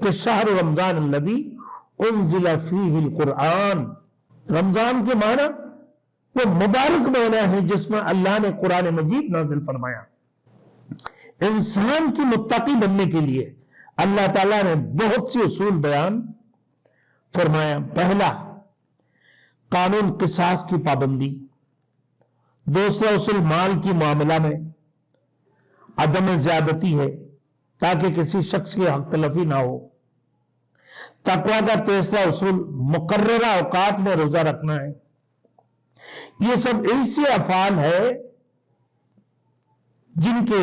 کہ شہر رمضان الذی انزل فیہ القرآن، رمضان کے معنی وہ مبارک مہینہ ہے جس میں اللہ نے قرآن مجید نازل فرمایا۔ انسان کی متقی بننے کے لیے اللہ تعالیٰ نے بہت سے اصول بیان فرمایا۔ پہلا، قانون قصاص کی پابندی۔ دوسرا اصول، مال کی معاملہ میں عدم زیادتی ہے تاکہ کسی شخص کی حق تلفی نہ ہو۔ تقویٰ کا تیسرا اصول، مقررہ اوقات میں روزہ رکھنا ہے۔ یہ سب ایسے افعال ہے جن کے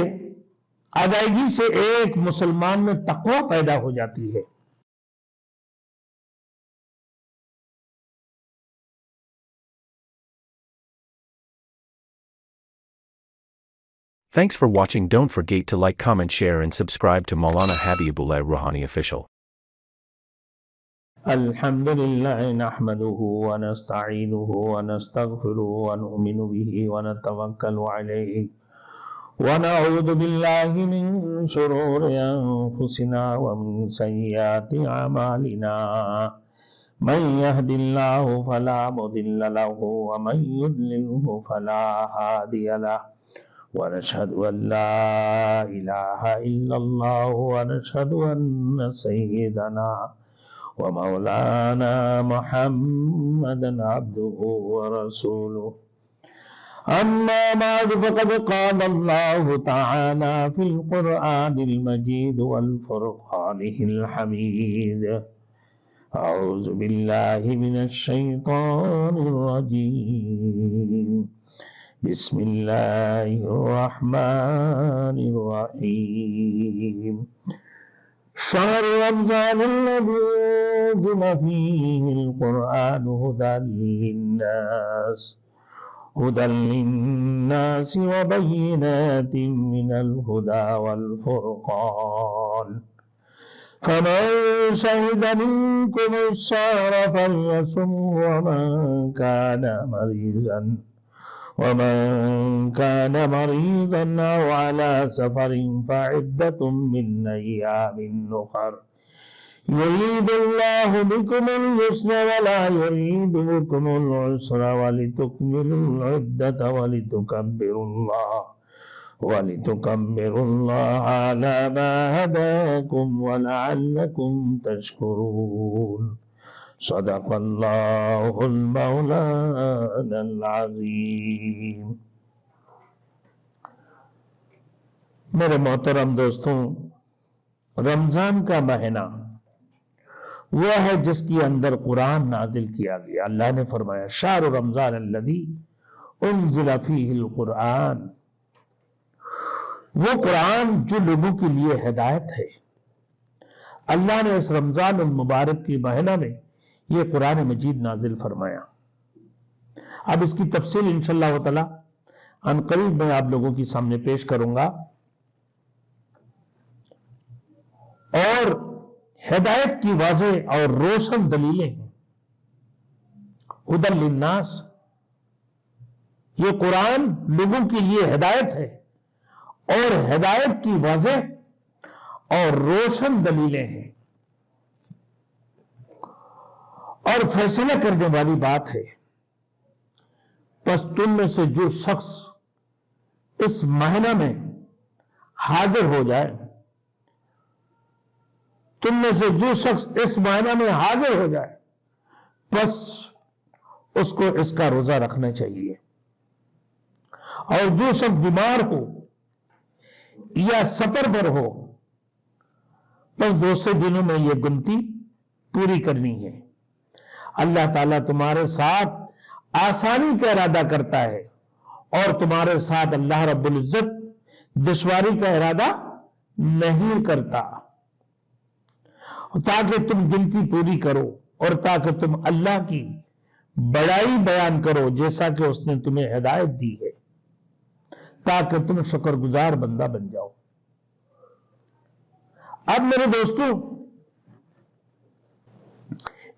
ادائیگی سے ایک مسلمان میں تقویٰ پیدا ہو جاتی ہے۔ Thanks for watching. Don't forget to like, comment, share and subscribe to Maulana Habibullah Ruhani Official. الحمد للہ نحمده ونستعینه ونستغفره ونؤمن به ونتوکل علیہ ونعوذ باللہ من شرور انفسنا ومن سیئات اعمالنا من يهد الله فلا مضل له ومن يضلله فلا هادي له ونشهد ان لا اله الا الله ونشهد ان سيدنا ومولانا محمدا عبده ورسوله اما بعد فقد قال الله تعالى في القرآن المجيد والفرقان الحميد اعوذ بالله من الشيطان الرجيم بسم الله الرحمن الرحيم شهر رمضان الذي أنزل فيه القرآن هدى للناس وبينات من الهدى والفرقان فمن شهد منكم الشهر فليصم ومن كان مريضا أو على سفر فعدة من أيام أخر يريد الله بكم اليسر ولا يريد بكم العسر ولتكملوا العدة ولتكبروا الله على ما هداكم ولعلكم تشكرون صدق اللہ المولانا العظیم۔ میرے محترم دوستوں، رمضان کا مہینہ وہ ہے جس کے اندر قرآن نازل کیا گیا۔ اللہ نے فرمایا شہر رمضان الذی انزل فیہ القرآن، وہ قرآن جو لوگوں کے لیے ہدایت ہے۔ اللہ نے اس رمضان المبارک کے مہینہ میں یہ قرآن مجید نازل فرمایا۔ اب اس کی تفصیل انشاءاللہ تعالی ان قریب میں آپ لوگوں کی سامنے پیش کروں گا، اور ہدایت کی واضح اور روشن دلیلیں ہیں۔ ہدی للناس، یہ قرآن لوگوں کے لیے ہدایت ہے، اور ہدایت کی واضح اور روشن دلیلیں ہیں، اور فیصلہ کرنے والی بات ہے۔ پس تم میں سے جو شخص اس مہینہ میں حاضر ہو جائے، تم میں سے جو شخص اس مہینہ میں حاضر ہو جائے، پس اس کو اس کا روزہ رکھنا چاہیے۔ اور جو شخص بیمار ہو یا سفر پر ہو، پس دوسرے دنوں میں یہ گنتی پوری کرنی ہے۔ اللہ تعالیٰ تمہارے ساتھ آسانی کا ارادہ کرتا ہے، اور تمہارے ساتھ اللہ رب العزت دشواری کا ارادہ نہیں کرتا، تاکہ تم گنتی پوری کرو اور تاکہ تم اللہ کی بڑائی بیان کرو جیسا کہ اس نے تمہیں ہدایت دی ہے، تاکہ تم شکر گزار بندہ بن جاؤ۔ اب میرے دوستوں،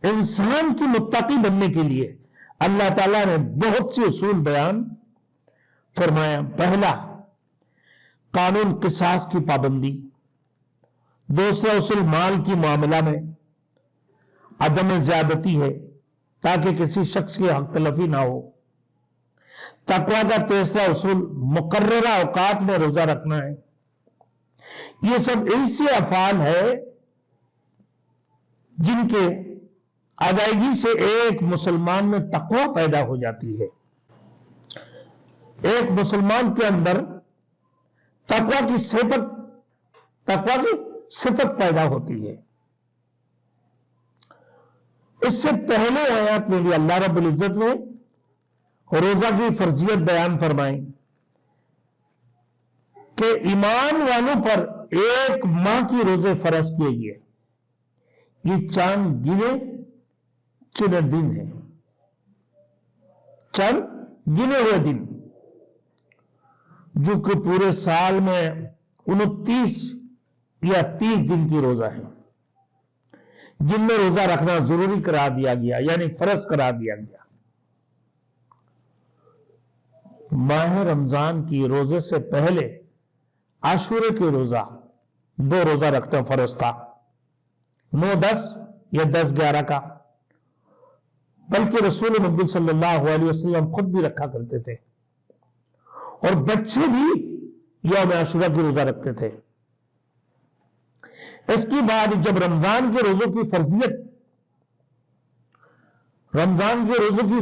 انسان کی متقی بننے کے لیے اللہ تعالیٰ نے بہت سے اصول بیان فرمایا۔ پہلا، قانون قصاص کی پابندی۔ दूसरा उसूल माल की मामला में अदम ज्यादती है ताकि किसी शख्स की हक तलफी ना हो। तकवा का तीसरा उसूल मुकर्ररा औकात में रोजा रखना है। ये सब ऐसे अफाल है जिनके अदायगी से एक मुसलमान में तकवा पैदा हो जाती है। एक मुसलमान के अंदर तकवा की सिफत पैदा होती है। इससे पहले आयत में भी अल्लाह रब्बुल इज्जत ने रोजा की फर्जियत बयान फरमाई कि ईमान वालों पर एक माह की रोजे फर्ज किए गए। ये चंद गिने चुने दिन है, चंद गिने हुए दिन, जो कि पूरे साल में 29 या 30 दिन की रोजा है, जिनमें रोजा रखना जरूरी करार दिया गया, यानी फर्ज करार दिया गया। माह रमजान की रोजे से पहले आशूरे के रोजा 2 रोजा रखना फर्ज था, 9-10 या 10-11 का, बल्कि रसूल नबी सल्लल्लाहु अलैहि वसल्लम खुद भी रखा करते थे और बच्चे भी यौम आशूरा की रोजा रखते थे। इसके बाद जब रमजान के रोजों की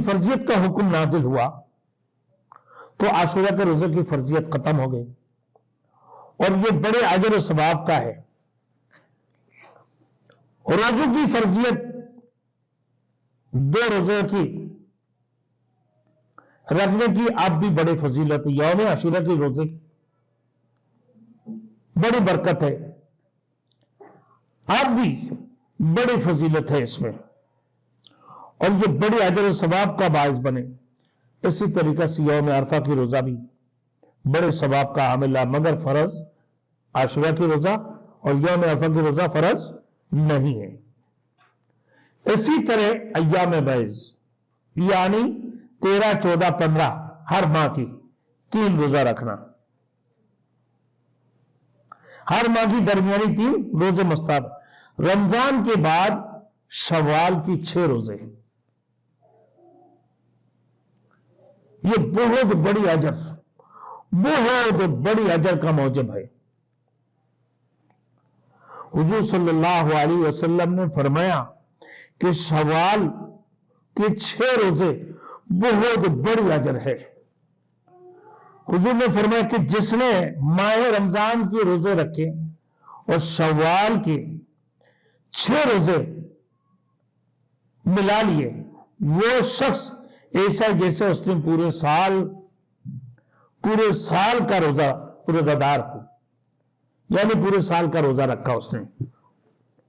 फर्जियत का हुक्म नाजिल हुआ तो आशूरा के रोजे की फर्जियत खत्म हो गई और ये बड़े अजर और सवाब का है। रोजों की फर्जियत 2 रोजे की रखने की अब भी बड़ी फजीलत है। यौम आशूरा के रोजे की बड़ी बरकत है, अब भी बड़ी फजीलत है इसमें, और ये बड़े अजर और सवाब का बायस बने। इसी तरीके से यौम अरफा की रोजा भी बड़े सवाब का हामिल है, मगर फर्ज आशूरा की रोजा और यौम अरफा की रोजा फर्ज नहीं है। इसी तरह अय्याम बैज यानी 13, 14, 15 हर माह की 3 रोजा रखना, हर माह की दरमियानी 3 रोजे मुस्ताहब। रमजान के बाद शव्वाल की 6 रोजे, ये बहुत बड़ी अजर का मौजब है। हुजूर सल्लल्लाहु अलैहि वसल्लम ने फरमाया कि शव्वाल के 6 रोजे बहुत बड़ी अजर है। हुजूर ने फरमाया कि जिसने माह रमजान के रोजे रखे और शव्वाल के 6 रोजे मिला लिए, वो शख्स ऐसा जैसे उसने पूरे साल का रोजादार हो, यानी पूरे साल का रोजा रखा, उसने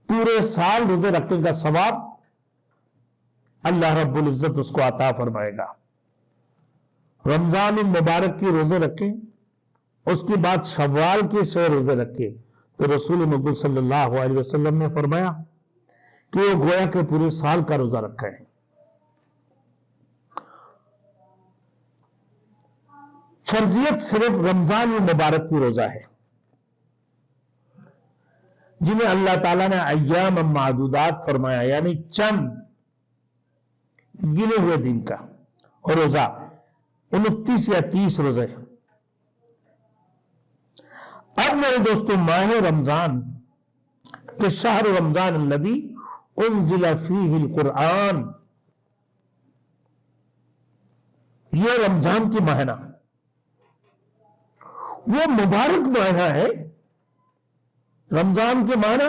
पूरे साल रोजे रखने का सवाब अल्लाह रब्बुल इज्जत उसको अता फरमाएगा। रमजान मुबारक के रोजे रखें, उसके बाद शव्वाल के 6 रोजे रखे तो रसूल नबी सल्लल्लाहु अलैहि वसल्लम ने फरमाया कि वो गोया के पूरे साल का रोजा रखा है। फर्जियत सिर्फ रमजान मुबारक की रोजा है, जिन्हें अल्लाह ताला ने अय्याम मादूदात फरमाया, यानी चंद गिने हुए दिन का और रोजा 29 या 30 रोजे। अब मेरे दोस्तों, माह रमजान के शहर रमजान अल्लज़ी उन्ज़िला फ़ीहिल कुरआन, यह रमजान की महीना वो मुबारक महीना है। रमजान के महीना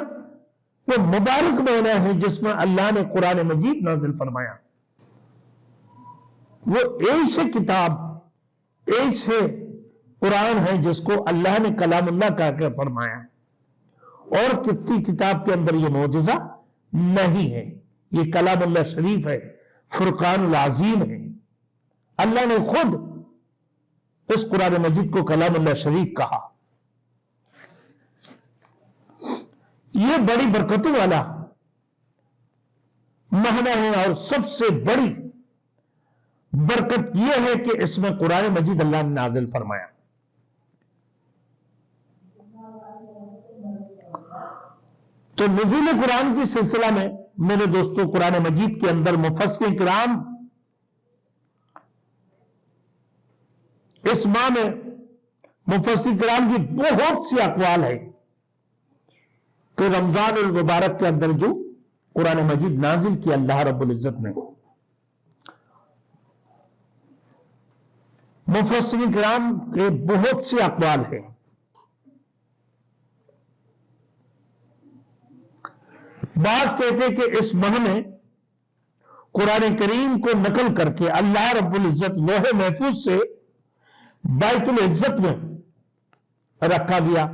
वो मुबारक महीना है जिसमें अल्लाह ने कुरान मजीद नाज़िल फरमाया। वो ऐसे किताब, ऐसे कुरान है जिसको अल्लाह ने कलामुल्लाह कहकर फरमाया, और किसी किताब के अंदर ये मौजज़ा नहीं है। ये कलामुल्लाह शरीफ है, फुरकानुल अज़ीम है। अल्लाह ने खुद इस कुरान मजीद को कलामुल्लाह शरीफ कहा। यह बड़ी बरकतों वाला महीना है, और सबसे बड़ी बरकत यह है कि इसमें कुरान मजीद अल्लाह ने नाजिल फरमाया। تو نزول قرآن کی سلسلہ میں میرے دوستوں قرآن مجید کے اندر مفسرین کرام اس ماہ میں مفسرین کرام کی بہت سی اقوال ہے کہ رمضان المبارک کے اندر جو قرآن مجید نازل کیا اللہ رب العزت نے، مفسرین کرام کے بہت سے اقوال ہیں۔ بعض کہتے ہیں کہ اس ماہ میں قرآن کریم کو نقل کر کے اللہ رب العزت لوح محفوظ سے بیت العزت میں رکھا گیا،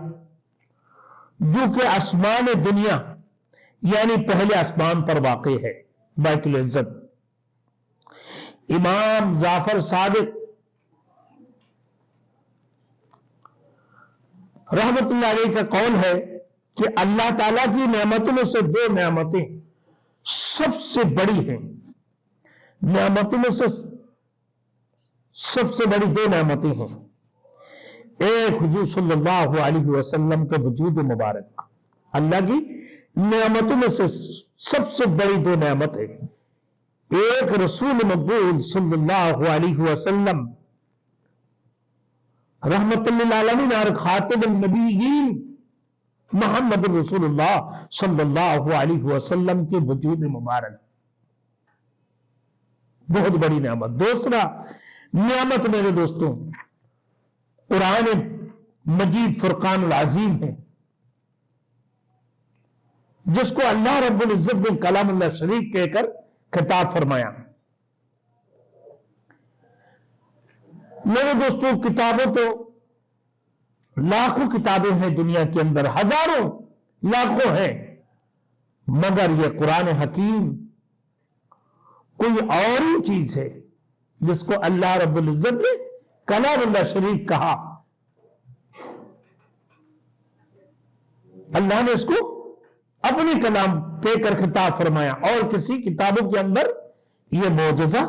جو کہ آسمان دنیا یعنی پہلے آسمان پر واقع ہے بیت العزت۔ امام جعفر صادق رحمت اللہ علیہ کا قول ہے کہ اللہ تعالیٰ کی نعمتوں میں سے دو نعمتیں سب سے بڑی ہیں، نعمتوں میں سے سب سے بڑی دو نعمتیں ہیں۔ ایک حضور صلی اللہ علیہ وسلم کے وجود مبارک، اللہ کی نعمتوں میں سے سب سے بڑی دو نعمت ہے، ایک رسول مقبول صلی اللہ علیہ وسلم رحمت للعالمین اور خاتم النبیین محمد رسول اللہ صلی اللہ علیہ وسلم کے وجود مبارک، بہت بڑی نعمت۔ دوسرا نعمت میرے دوستوں قرآن مجید فرقان العظیم ہے، جس کو اللہ رب العزت نے کلام اللہ شریف کہہ کر خطاب فرمایا۔ میرے دوستوں کتابوں تو لاکھوں کتابیں ہیں دنیا کے اندر، ہزاروں لاکھوں ہیں، مگر یہ قرآن حکیم کوئی اور ہی چیز ہے جس کو اللہ رب العزت نے کلام اللہ شریف کہا۔ اللہ نے اس کو اپنی کلام کہہ کر خطاب فرمایا، اور کسی کتابوں کے اندر یہ معجزہ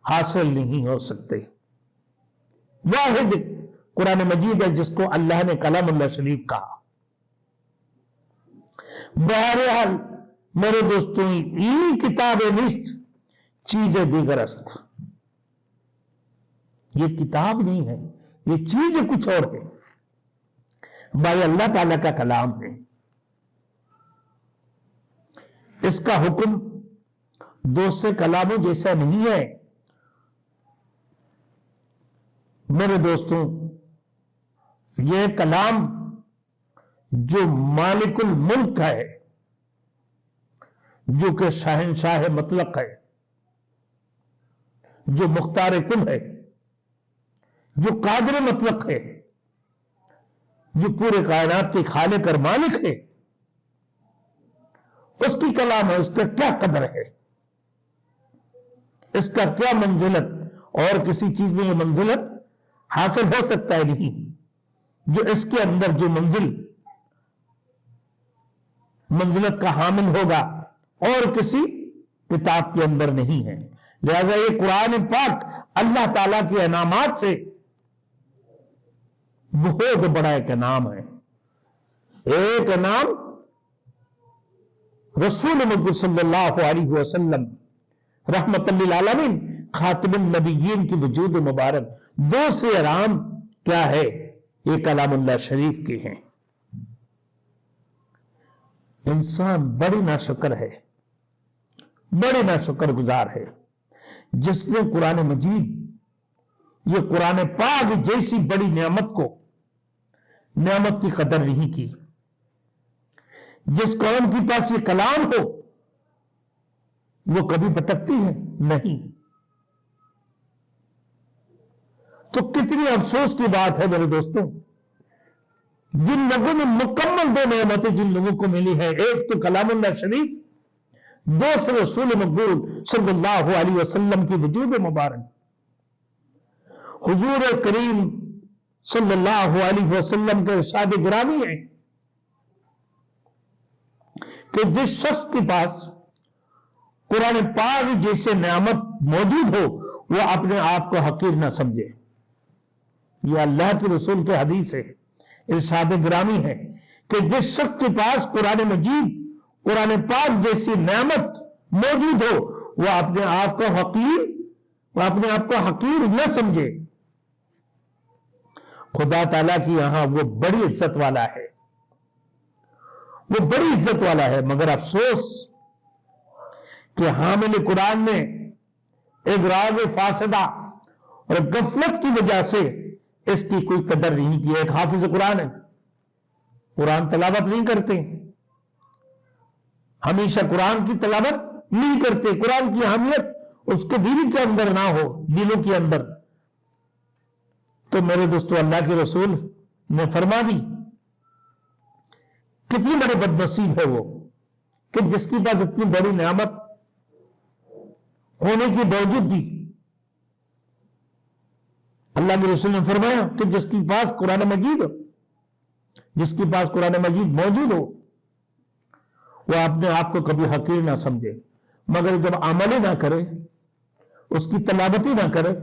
حاصل نہیں ہو سکتے۔ واحد قرآن مجید ہے جس کو اللہ نے کلام اللہ شریف کہا۔ بہرحال میرے دوستوں یہ کتاب نیست چیز دیگر است، یہ کتاب نہیں ہے، یہ چیز کچھ اور ہے، بھائی اللہ تعالیٰ کا کلام ہے۔ اس کا حکم دوسرے کلاموں جیسا نہیں ہے۔ میرے دوستوں یہ کلام جو مالک الملک ہے، جو کہ شہنشاہ مطلق ہے، جو مختار کل ہے، جو قادر مطلق ہے، جو پورے کائنات کے خالق اور مالک ہے، اس کی کلام ہے، اس کا کیا قدر ہے، اس کا کیا منزلت، اور کسی چیز میں یہ منزلت حاصل ہو سکتا ہے نہیں، جو اس کے اندر جو منزلت کا حامل ہوگا اور کسی کتاب کے اندر نہیں ہے۔ لہذا یہ قرآن پاک اللہ تعالیٰ کے انعامات سے بہت بڑا ایک انعام ہے۔ ایک انعام رسول مقبول صلی اللہ علیہ وسلم رحمت للعالمین خاتم النبیین کی وجود مبارک، دوسرے انعام کیا ہے؟ یہ کلام اللہ شریف کے ہیں۔ انسان بڑی ناشکر ہے، بڑے ناشکر گزار ہے جس نے قرآن مجید، یہ قرآن پاک جیسی بڑی نعمت کو، نعمت کی قدر نہیں کی۔ جس قوم کے پاس یہ کلام ہو وہ کبھی بھٹکتی ہے نہیں۔ تو کتنی افسوس کی بات ہے میرے دوستوں، جن لوگوں نے مکمل دو نعمتیں جن لوگوں کو ملی ہے، ایک تو کلام اللہ شریف، دوسرے رسول مقبول صلی اللہ علیہ وسلم کی وجود مبارک۔ حضور کریم صلی اللہ علیہ وسلم کے ارشاد گرامی ہے کہ جس شخص کے پاس قرآن پاک جیسے نعمت موجود ہو وہ اپنے آپ کو حقیر نہ سمجھے۔ یہ اللہ کے رسول کے حدیث ہے، ارشاد گرامی ہے کہ جس شخص کے پاس قرآن مجید، قرآن پاک جیسی نعمت موجود ہو، وہ اپنے آپ کو حقیر نہ سمجھے۔ خدا تعالیٰ کی یہاں وہ بڑی عزت والا ہے، وہ بڑی عزت والا ہے، مگر افسوس کہ حامل قرآن نے اغراض فاسدہ اور غفلت کی وجہ سے اس کی کوئی قدر نہیں کی۔ ایک حافظ قرآن ہے، قرآن تلاوت نہیں کرتے، ہمیشہ قرآن کی تلاوت نہیں کرتے، قرآن کی اہمیت اس کے دل کے اندر نہ ہو، دلوں کے اندر، تو میرے دوستو اللہ کے رسول نے فرما دی کتنی بڑے بد نصیب ہے وہ کہ جس کے پاس اتنی بڑی نعمت ہونے کے باوجود بھی اللہ کے رسول نے فرمایا کہ جس کے پاس قرآن مجید ہو، جس کے پاس قرآن مجید موجود ہو، وہ اپنے آپ کو کبھی حقیر نہ سمجھے، مگر جب عمل نہ کرے، اس کی تلاوتی نہ کرے،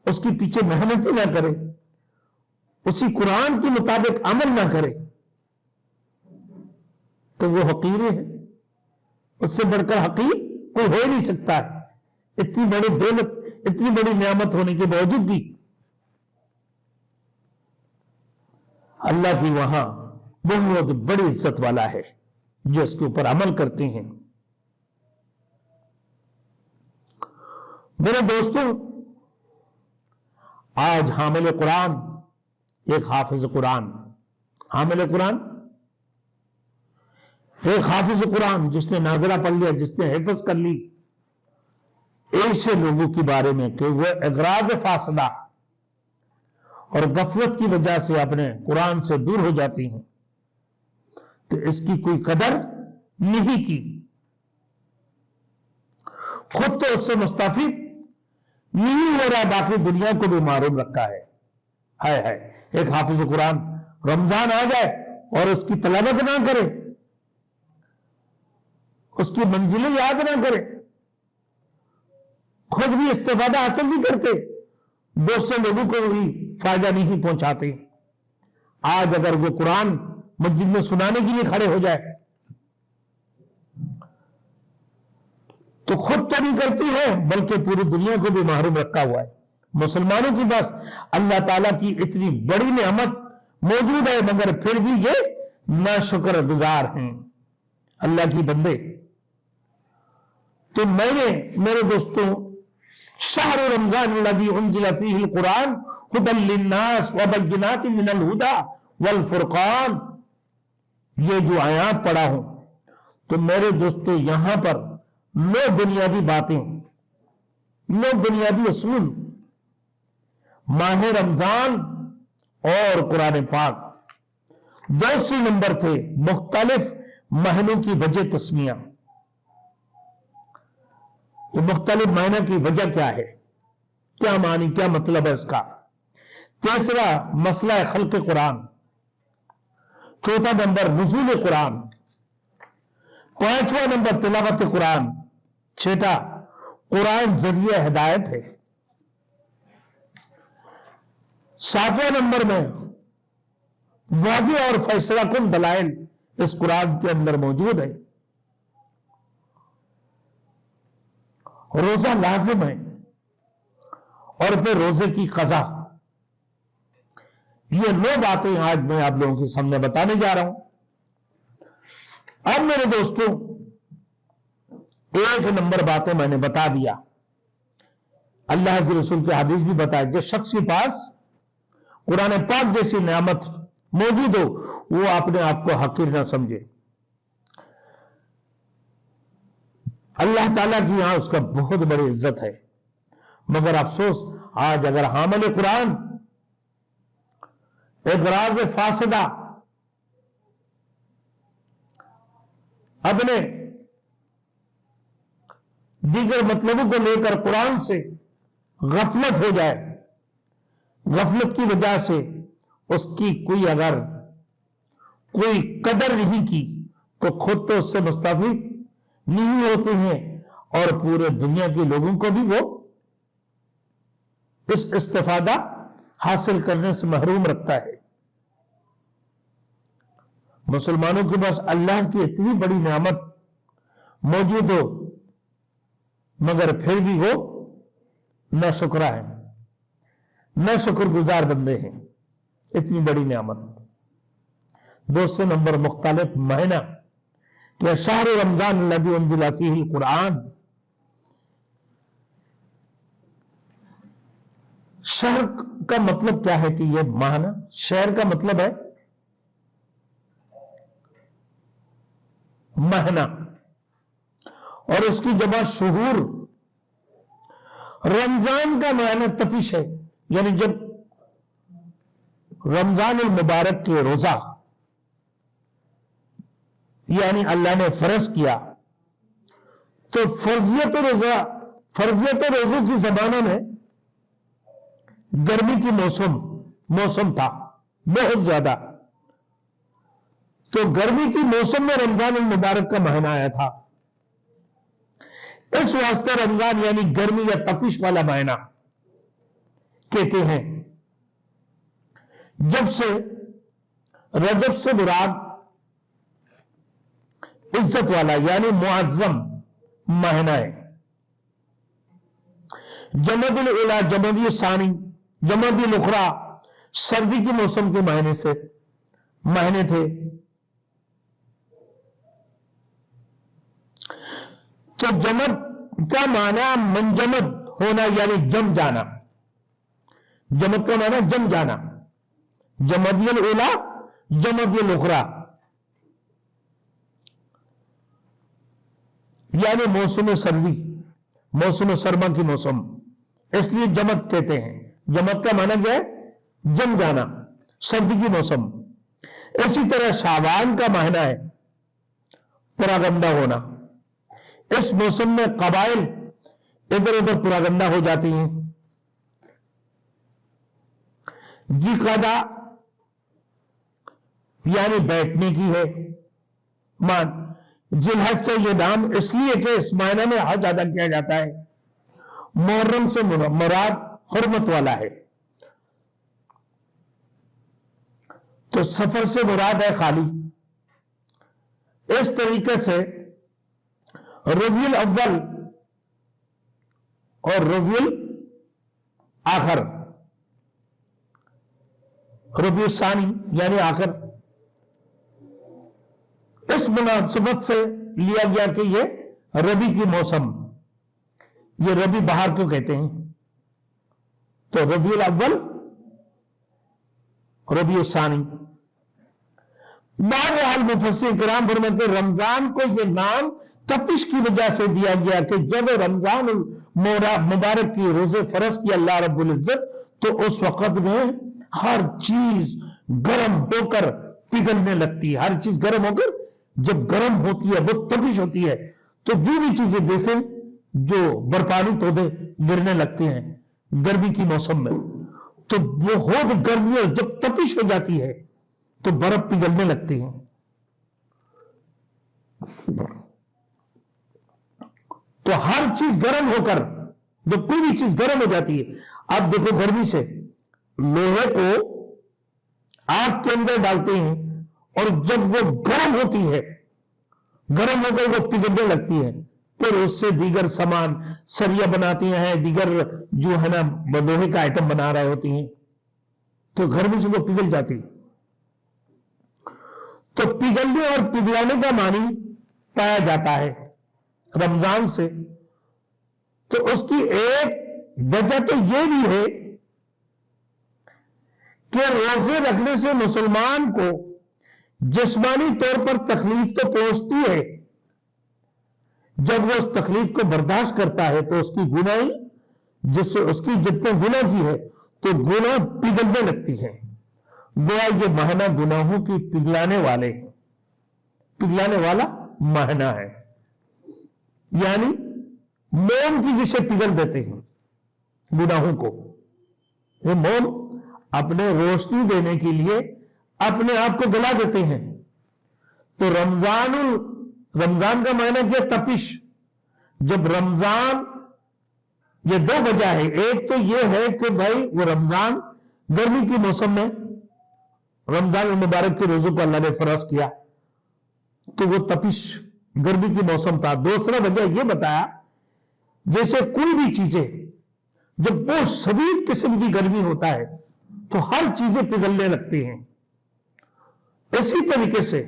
اس کی پیچھے محنتی نہ کرے، اسی قرآن کے مطابق عمل نہ کرے، تو وہ حقیر ہے۔ اس سے بڑھ کر حقیر کوئی ہو ہی نہیں سکتا ہے۔ اتنی بڑی دولت، اتنی بڑی نعمت ہونے کے باوجود بھی اللہ کی وہاں بہت بڑی عزت والا ہے جو اس کے اوپر عمل کرتے ہیں۔ میرے دوستوں، آج حامل قرآن، ایک حافظ قرآن، حامل قرآن، ایک حافظ قرآن جس نے ناظرہ پڑھ لیا، جس نے حفظ کر لی، ایسے لوگوں کے بارے میں کہ وہ اغراض فاسدہ اور غفلت کی وجہ سے اپنے قرآن سے دور ہو جاتی ہیں، تو اس کی کوئی قدر نہیں کی، خود تو اس سے مستفید نہیں ہو رہا، باقی دنیا کو بھی معروم رکھا ہے۔ ہائے ایک حافظ قرآن رمضان آ جائے اور اس کی تلاوت نہ کرے، اس کی منزلیں یاد نہ کرے، خود بھی استفادہ حاصل نہیں کرتے، دوسرے لوگوں کو بھی فائدہ نہیں پہنچاتے۔ آج اگر وہ قرآن مسجد میں سنانے کے لیے کھڑے ہو جائے تو خود تو نہیں کرتی ہے بلکہ پوری دنیا کو بھی محروم رکھا ہوا ہے۔ مسلمانوں کی بس اللہ تعالیٰ کی اتنی بڑی نعمت موجود ہے، مگر پھر بھی یہ ناشکر گزار ہیں اللہ کی بندے۔ تو میں نے میرے دوستوں شہر رمضان الذی انزل فیہ القرآن ھدی للناس وبینات من الھدی والفرقان، یہ جو آیات پڑھا ہوں، تو میرے دوستوں یہاں پر 9 بنیادی باتیں، 9 بنیادی اصول ماہ رمضان اور قرآن پاک۔ دوسری نمبر تھے مختلف مہینوں کی وجہ تسمیہ، یہ مختلف مہینوں کی وجہ کیا ہے، کیا معنی، کیا مطلب ہے اس کا۔ تیسرا مسئلہ خلق قرآن، چوتھا نمبر نزول قرآن، پانچواں نمبر تلاوت قرآن، چھٹا قرآن ذریعہ ہدایت ہے، ساتواں نمبر میں واضح اور فیصلہ کن دلائل اس قرآن کے اندر موجود ہے، روزہ لازم ہے اور پھر روزے کی قضا۔ یہ 9 باتیں آج میں آپ لوگوں کے سامنے بتانے جا رہا ہوں۔ اب میرے دوستوں 1 نمبر باتیں میں نے بتا دیا، اللہ کے رسول کے حدیث بھی بتایا، جس شخص کے پاس قرآن پاک جیسی نعمت موجود ہو وہ اپنے آپ کو حقیر نہ سمجھے۔ اللہ تعالیٰ کی یہاں اس کا بہت بڑی عزت ہے، مگر افسوس آج اگر حامل قرآن اغراض فاسدہ اپنے دیگر مطلبوں کو لے کر قرآن سے غفلت ہو جائے، غفلت کی وجہ سے اس کی کوئی قدر نہیں کی، تو خود تو اس سے مستفید نہیں ہوتے ہیں اور پورے دنیا کے لوگوں کو بھی وہ اس استفادہ حاصل کرنے سے محروم رکھتا ہے۔ मुसलमानों के पास अल्लाह की इतनी बड़ी नेमत मौजूद हो, मगर फिर भी वो न शुक्रा है, न शुक्रगुजार बंदे हैं। इतनी बड़ी नेमत। दूसरे नंबर मुख्तलिफ महीना कि शहर रमजान लदी उन्जिला फीहिल कुरान। शहर का मतलब क्या है कि यह महीना, शहर का मतलब है महीना, और उसकी जमा शुहूर। रमजान का महीना तपिश है, यानी जब रमजान मुबारक के रोजा यानी अल्लाह ने फर्ज किया, तो फर्जियत रोजों की जमाना में गर्मी की मौसम था बहुत ज्यादा। तो गर्मी की मौसम में रमजान मुबारक का महीना आया था। इस वास्ते रमजान यानी गर्मी या तपिश वाला महीना कहते हैं। जब से रजब से मुराद इज्जत वाला यानी मुअज्जम महीना है। जमदुल उला, जमदी सानी, जमदी उखरा सर्दी के मौसम के महीने थे। तो जमद का माना मंजमद होना यानी जम जाना। जमद का माना जम जाना। जमदियल उला, जमदियल उखरा यानी मौसम सर्दी, मौसम सरमा की मौसम, इसलिए जमद कहते हैं। जमद का माना क्या है? जम जाना, सर्दी की मौसम। इसी तरह शाबान का महीना है पुरागंदा होना। इस मौसम में कबाइल इधर उधर पुरागंदा हो जाती हैं। जिकादा यानी बैठने की है मान। जिलहज का यह नाम इसलिए कि इस महीने में हज अदा किया जाता है। मुहर्रम से मुराद हुर्मत वाला है, तो सफर से मुराद है खाली। इस तरीके से रबीउल अव्वल और रबीउल आखिर, रबीउल सानी यानी आखिर, इस मुनासिबत से लिया गया कि यह रबी की मौसम, ये रबी बहार को कहते हैं। तो रबीउल अव्वल, रबीउल सानी। बहरहाल मुफस्सिर किराम फरमाते हैं रमजान को यह नाम तपिश की वजह से दिया गया कि जब रमजान मुबारक की रोजे फरज की अल्लाह रब्बुल इज्जत, तो उस वक्त में हर चीज गर्म होकर पिघलने लगती है। हर चीज गर्म होकर जब गर्म होती है, वो तपिश होती है, तो जो भी चीजें देखें जो बर्फानी तोदे गिरने लगते हैं गर्मी की मौसम में, तो बहुत गर्मी जब तपिश हो जाती है तो बर्फ पिघलने लगती है। तो हर चीज गर्म होकर, जब कोई भी चीज गर्म हो जाती है, आप देखो गर्मी से लोहे को आग के अंदर डालते हैं और जब वो गर्म होती है, गर्म होकर वो पिघलने लगती है, फिर उससे दीगर सामान सरिया बनाती हैं, दीगर जो है ना लोहे का आइटम बना रहे होती हैं, तो गर्मी से वो पिघल जाती है। तो पिघलने और पिघलाने का मानी पाया जाता है रमजान से। तो उसकी एक वजह तो यह भी है कि रोजे रखने से मुसलमान को जिस्मानी तौर पर तकलीफ तो पहुंचती है। जब वो उस तकलीफ को बर्दाश्त करता है तो उसकी गुनाह, जिससे उसकी जितने गुनाह की है तो गुनाह पिघलने लगती है। गोया ये महीना गुनाहों की पिघलाने वाला महीना है, यानी मोम की जिसे पिघल देते हैं गुनाहों को। ये मोम अपने रोशनी देने के लिए अपने आप को गला देते हैं। तो रमजान का महीना क्या? तपिश। जब रमजान, ये दो वजह है। एक तो ये है कि भाई वो रमजान गर्मी के मौसम में रमजान मुबारक के रोजों को अल्लाह ने फर्ज किया तो वो तपिश गर्मी की मौसम था। दूसरा वजह यह बताया जैसे कोई भी चीजें जब बहुत शदीद किस्म की गर्मी होता है तो हर चीजें पिघलने लगती हैं, इसी तरीके से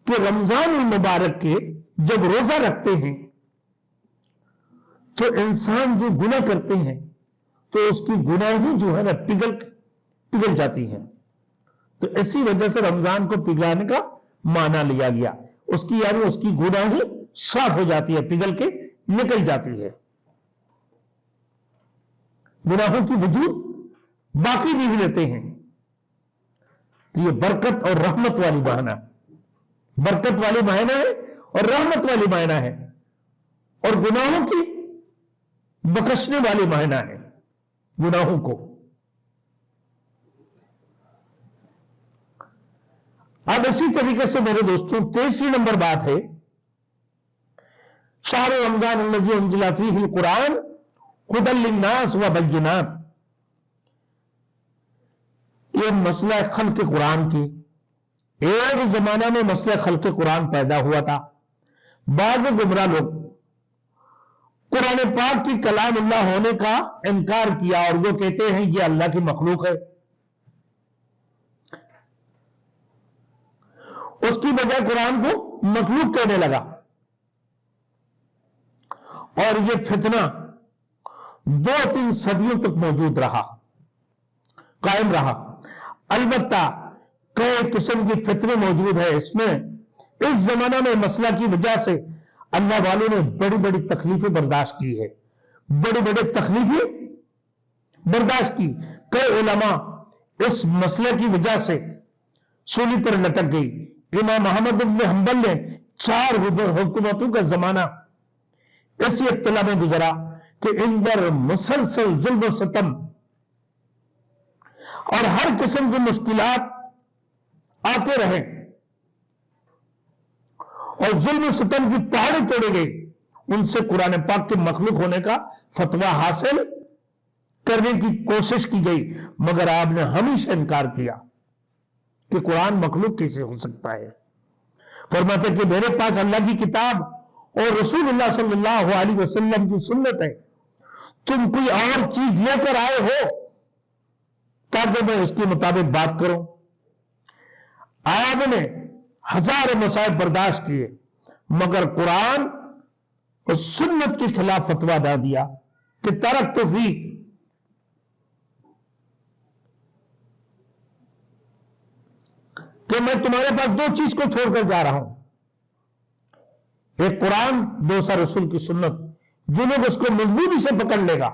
कि रमजान मुबारक के जब रोजा रखते हैं तो इंसान जो गुनाह करते हैं तो उसकी गुनाह जो है ना पिघल जाती हैं। तो इसी वजह से रमजान को पिघलाने का माना लिया गया, उसकी यानी उसकी गुनाह साफ हो जाती है, पिघल के निकल जाती है, गुनाहों की वजूद बाकी नहीं रहते हैं। तो ये बरकत और रहमत वाली महीना, बरकत वाली महीना है और रहमत वाली महीना है और गुनाहों की बख्शने वाली महीना है गुनाहों को। अब इसी तरीके से मेरे दोस्तों 23 नंबर बात है, शाहर रमजान अल्लज़ी उन्ज़िला फ़ीहिल कुरान हुदल लिन्नास व बय्यिनात। यह मसला खल्क़ कुरान की, एक जमाना में मसला खल्क़ कुरान पैदा हुआ था। बाद गुमराह लोग कुरान पाक की कलामुल्लाह होने का इनकार किया और वो कहते हैं ये अल्लाह की मखलूक है। उसकी बजाय कुरान को मखलूक कहने लगा और ये फितना 2-3 सदियों तक मौजूद रहा, कायम रहा। अलबत्ता कई किस्म की फितने मौजूद है इसमें। इस जमाना में मसला की वजह से अल्लाह वालों ने बड़ी बड़ी तकलीफें बर्दाश्त की है, बड़ी बड़ी तकलीफें बर्दाश्त की। कई उलमा इस मसले की वजह से सूली पर लटक गई। इमाम अहमद इब्न हंबल ने 4 हुकूमतों का जमाना इसी इत्तला में गुजरा कि इन पर मुसलसल जुल्म सितम और हर किस्म की मुश्किलात आते रहे और जुल्म सितम की पहाड़ी तोड़ी गई। उनसे कुरान पाक के मखलूक होने का फतवा हासिल करने की कोशिश की गई, मगर आपने हमेशा इनकार किया कि कुरान मखलूक कैसे हो सकता है। फरमाते कि मेरे पास अल्लाह की किताब और रसूलुल्लाह सल्लल्लाहु अलैहि वसल्लम की सुन्नत है, तुम कोई और चीज लेकर आए हो ताकि मैं इसके मुताबिक बात करूं। आपने हजारों मसाइब बर्दाश्त किए मगर कुरान और सुन्नत के खिलाफ फतवा दे दिया कि तरक तो भी कि मैं तुम्हारे पास 2 चीज को छोड़कर जा रहा हूं, एक कुरान, दूसरा रसूल की सुन्नत। जो लोग उसको मजबूती से पकड़ लेगा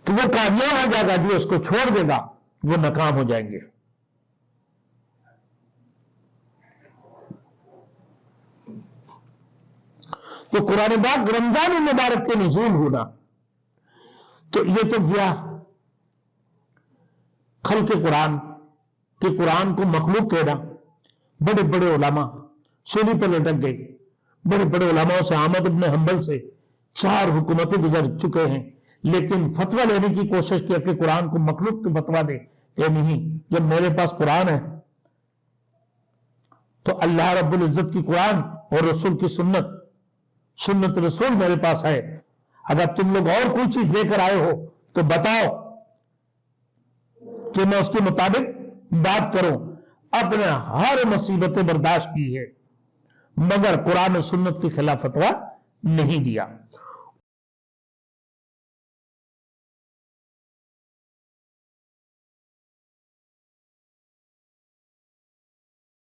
तो वो कामयाब हो जाएगा, जो उसको छोड़ देगा वो नाकाम हो जाएंगे। तो कुरान पाक रमजान मुबारक के नुज़ूल होना, तो ये तो गया खल्क़ कुरान कि कुरान को मखलूक कहना। बड़े बड़े उलमा सूली पर लटक गए। बड़े बड़े उलमाओं से, अहमद इब्न हंबल से 4 हुकूमतें गुजर चुके हैं, लेकिन फतवा लेने की कोशिश किया कि कुरान को मखलूक की फतवा दे कि नहीं, जब मेरे पास कुरान है तो अल्लाह रब्बुल इज्जत की कुरान और रसूल की सुन्नत, सुन्नत रसूल मेरे पास है। अगर तुम लोग और कोई चीज लेकर आए हो तो बताओ कि मैं उसके मुताबिक बात करूं। अपने हर मुसीबतें बर्दाश्त की है मगर कुरान और सुन्नत के खिलाफ फतवा नहीं दिया।